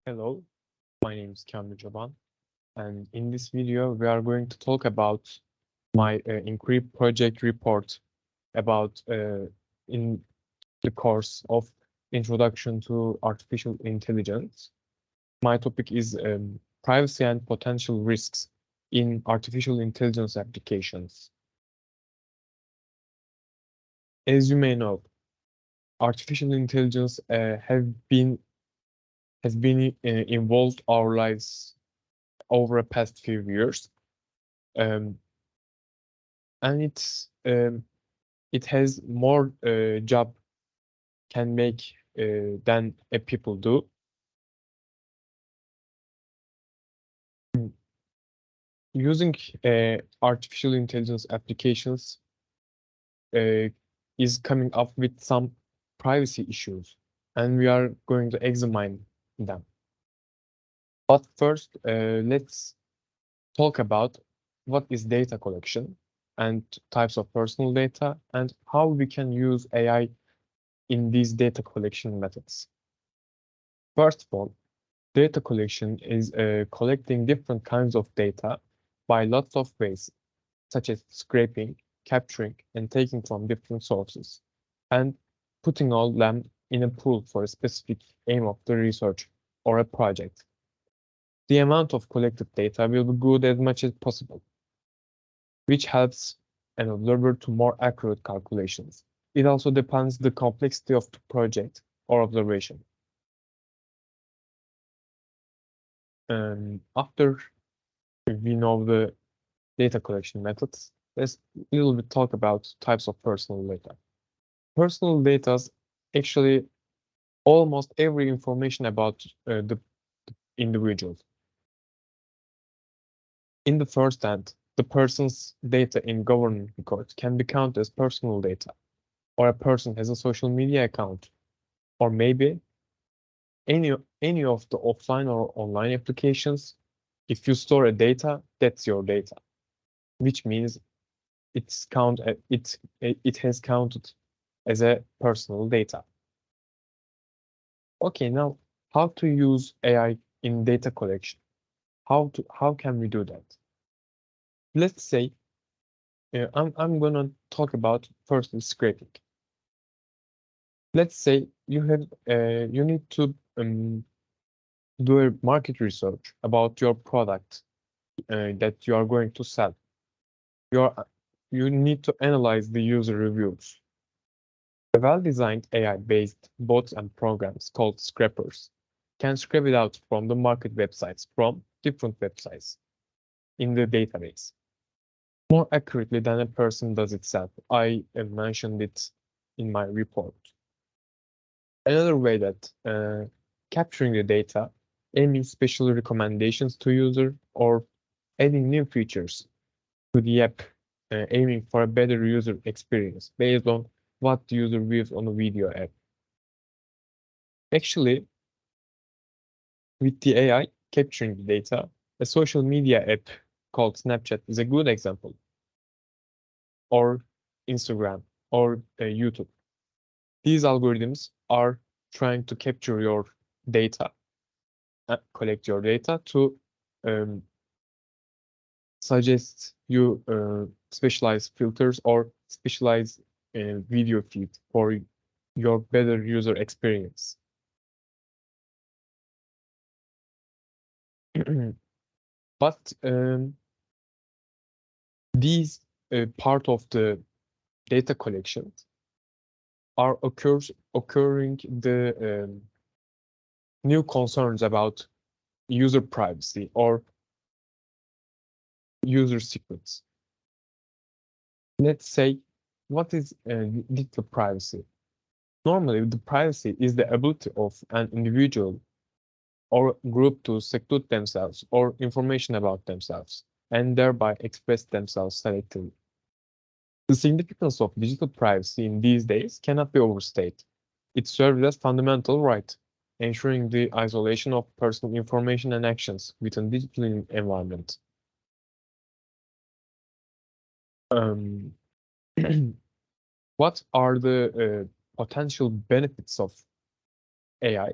Hello, my name is Kamil Joban, and in this video, we are going to talk about my inquiry project report about in the course of Introduction to Artificial Intelligence. My topic is privacy and potential risks in artificial intelligence applications. As you may know, artificial intelligence has been involved our lives over the past few years. Um, and it has more job can make than a people do. Using artificial intelligence applications uh, is coming up with some privacy issues, and we are going to examine them. But first, let's talk about what is data collection and types of personal data and how we can use AI in these data collection methods. First of all, data collection is collecting different kinds of data by lots of ways, such as scraping, capturing, and taking from different sources, and putting all them in a pool for a specific aim of the research or a project. The amount of collected data will be good as much as possible, which helps an observer to more accurate calculations. It also depends the complexity of the project or observation. After we know the data collection methods, let's a little bit talk about types of personal data. Personal data actually almost every information about the individual. In the first hand, the person's data in government records can be counted as personal data, or a person has a social media account, or maybe any of the offline or online applications. If you store a data, that's your data, which means it has counted as a personal data. Okay, now how to use AI in data collection? How can we do that? Let's say I'm gonna talk about first scraping. Let's say you need to do a market research about your product that you are going to sell. You need to analyze the user reviews. A well-designed AI-based bots and programs called scrapers can scrape it out from the market websites from different websites in the database more accurately than a person does itself. I mentioned it in my report. Another way that capturing the data, aiming special recommendations to user, or adding new features to the app, aiming for a better user experience based on what the user views on a video app. Actually, with the AI capturing the data, a social media app called Snapchat is a good example, or Instagram, or YouTube. These algorithms are trying to capture your data, collect your data to um, suggest you specialized filters or specialized video feed for your better user experience. But these part of the data collection are occurring the new concerns about user privacy or user secrets. Let's say, what is digital privacy? Normally, the privacy is the ability of an individual or group to seclude themselves or information about themselves and thereby express themselves selectively. The significance of digital privacy in these days cannot be overstated. It serves as fundamental right, ensuring the isolation of personal information and actions within digital environment. Um, what are the, potential benefits of AI?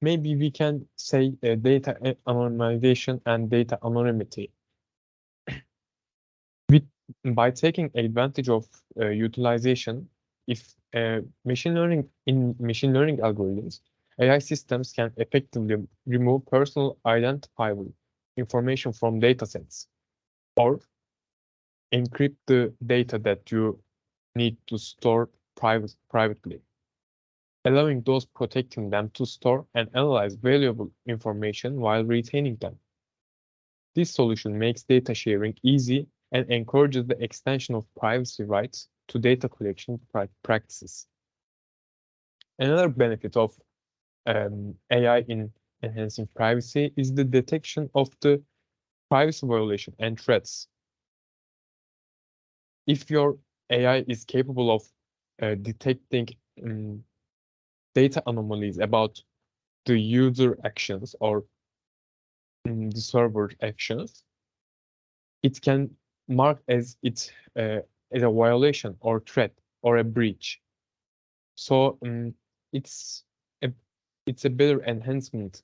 maybe we can say data anonymization and data anonymity. With, by taking advantage of utilization, if machine learning algorithms, AI systems can effectively remove personal identifiable information from datasets or encrypt the data that you need to store privately, allowing those protecting them to store and analyze valuable information while retaining them. This solution makes data sharing easy and encourages the extension of privacy rights to data collection practices. Another benefit of AI in enhancing privacy is the detection of the privacy violation and threats. If your AI is capable of detecting data anomalies about the user actions or the server actions, it can mark as a violation or threat or a breach. So it's a it's a better enhancement.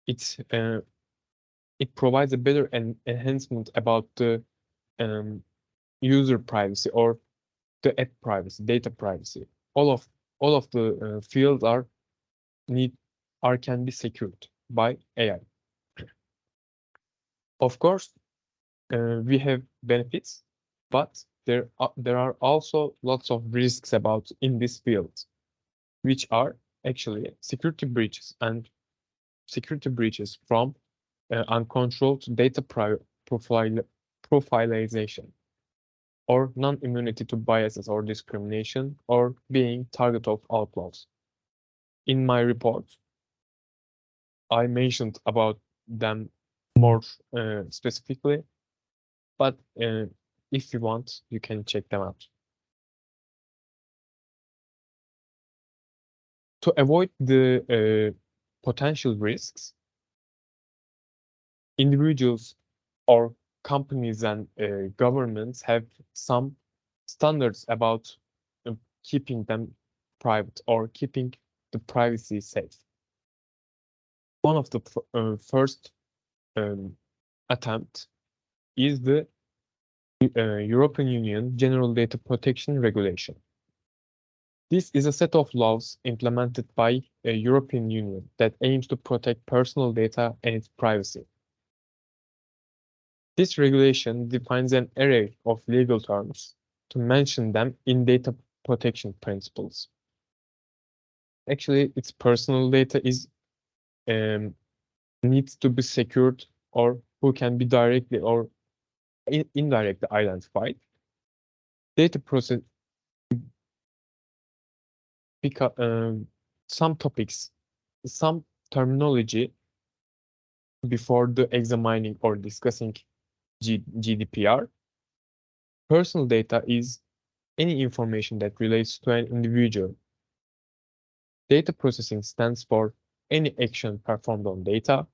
It provides a better enhancement about the um, user privacy or the app privacy, data privacy. All of all of the fields need can be secured by AI. Of course, we have benefits, but there are also lots of risks about in this field, which are actually security breaches from uncontrolled data profilization or non-immunity to biases or discrimination or being target of outlaws. In my report, I mentioned about them more specifically, but if you want, you can check them out. To avoid the potential risks, individuals or companies and governments have some standards about keeping them private or keeping the privacy safe. One of the first attempt is the European Union General Data Protection Regulation. This is a set of laws implemented by the European Union that aims to protect personal data and its privacy. This regulation defines an array of legal terms to mention them in data protection principles. Actually, its personal data needs to be secured or who can be directly or indirectly identified. Data process some topics, some terminology before the examining or discussing GDPR. Personal data is any information that relates to an individual. Data processing stands for any action performed on data.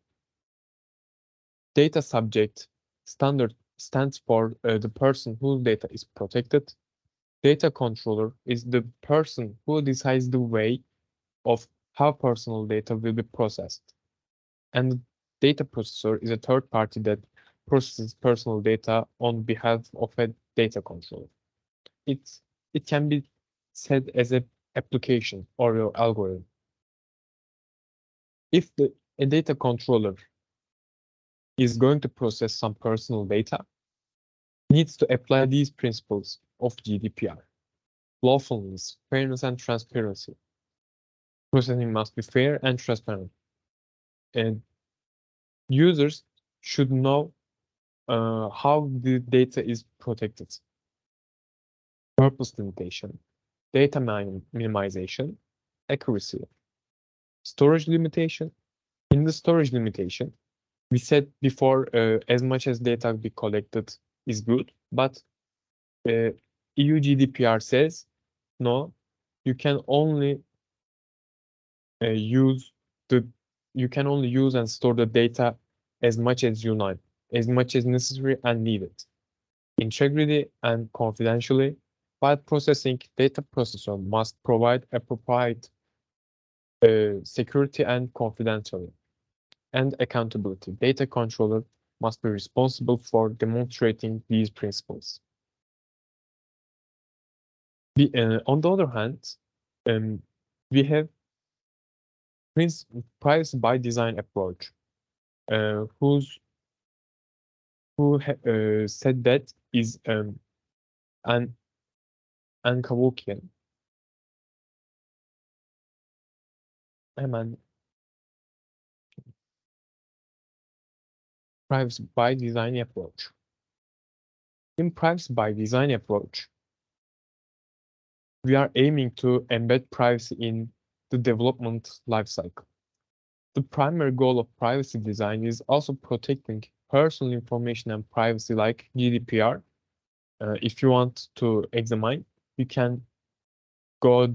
Data subject stands for the person whose data is protected. Data controller is the person who decides the way of how personal data will be processed. And the data processor is a third party that processes personal data on behalf of a data controller. It can be said as an application or your algorithm. If a data controller is going to process some personal data, needs to apply these principles of GDPR: lawfulness, fairness, and transparency. Processing must be fair and transparent, and users should know how the data is protected. Purpose limitation, data minimization, accuracy, storage limitation. In the storage limitation, we said before, as much as data be collected is good, but EU GDPR says no, you can only use and store the data as much as you need, as much as necessary and needed. Integrity and confidentially, while processing, data processor must provide security and confidentiality, and accountability. Data controller must be responsible for demonstrating these principles. On the other hand, um, we have privacy by design approach, whose who said that is an Ankawokian. Hemen privacy by design approach. In privacy by design approach, we are aiming to embed privacy in the development lifecycle. The primary goal of privacy design is also protecting personal information and privacy like GDPR. If you want to examine, you can go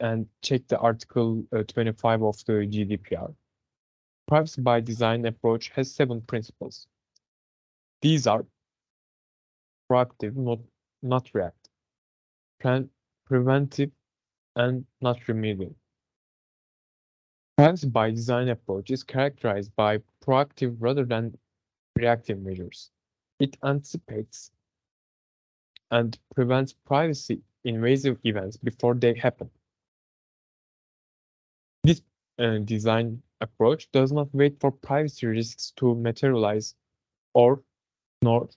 and check the article 25 of the GDPR. Privacy by design approach has 7 principles. These are proactive, not reactive, preventive, and not remedial. Privacy by design approach is characterized by proactive rather than reactive measures. It anticipates and prevents privacy invasive events before they happen. This design approach does not wait for privacy risks to materialize, or nor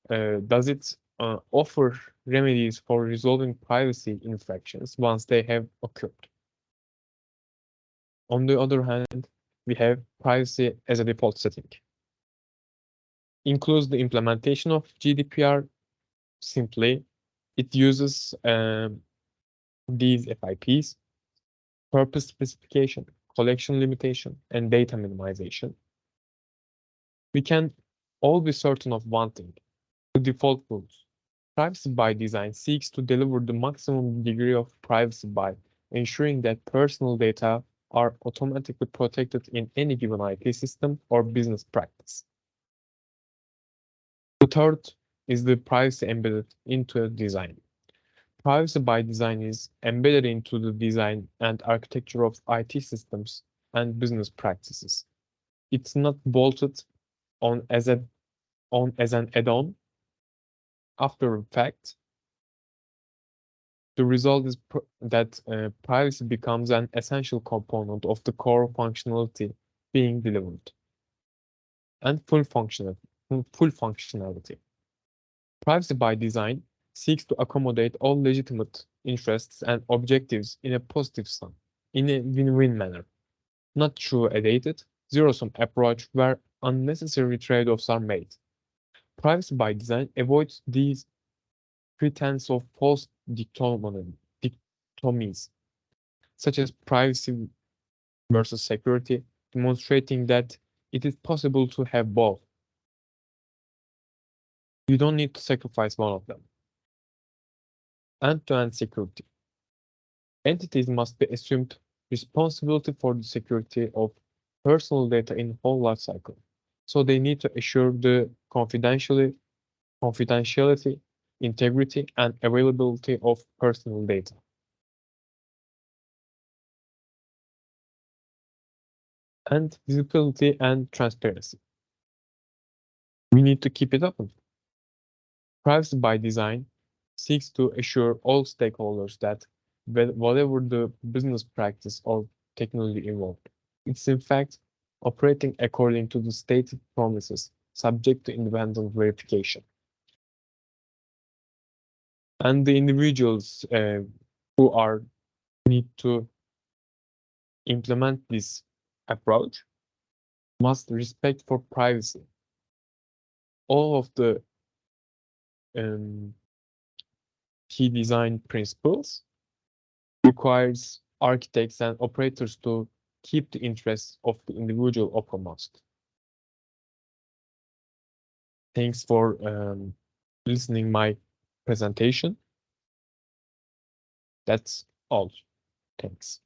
does it offer remedies for resolving privacy infractions once they have occurred. On the other hand, we have privacy as a default setting. Includes the implementation of GDPR. Simply, it uses these FIPs, purpose specification, collection limitation, and data minimization. We can all be certain of one thing: the default rules. Privacy by design seeks to deliver the maximum degree of privacy by ensuring that personal data are automatically protected in any given IT system or business practice. The third is the privacy embedded into a design. Privacy by design is embedded into the design and architecture of IT systems and business practices. It's not bolted on as an add-on after the fact. The result is that privacy becomes an essential component of the core functionality being delivered. And full functionality. Privacy by design seeks to accommodate all legitimate interests and objectives in a positive sum, in a win-win manner, not through a dated, zero-sum approach where unnecessary trade-offs are made. Privacy by design avoids these pretense of false dichotomies, such as privacy versus security, demonstrating that it is possible to have both. You don't need to sacrifice one of them. End-to-end security. Entities must be assumed responsibility for the security of personal data in whole life cycle. So they need to assure the confidentiality, integrity, and availability of personal data. And visibility and transparency. We need to keep it open. Privacy by design seeks to assure all stakeholders that whatever the business practice or technology involved, it's in fact operating according to the stated promises, subject to independent verification. And the individuals who are need to implement this approach must respect for privacy. All of the key design principles requires architects and operators to keep the interests of the individual uppermost. Thanks for listening my presentation. That's all. Thanks.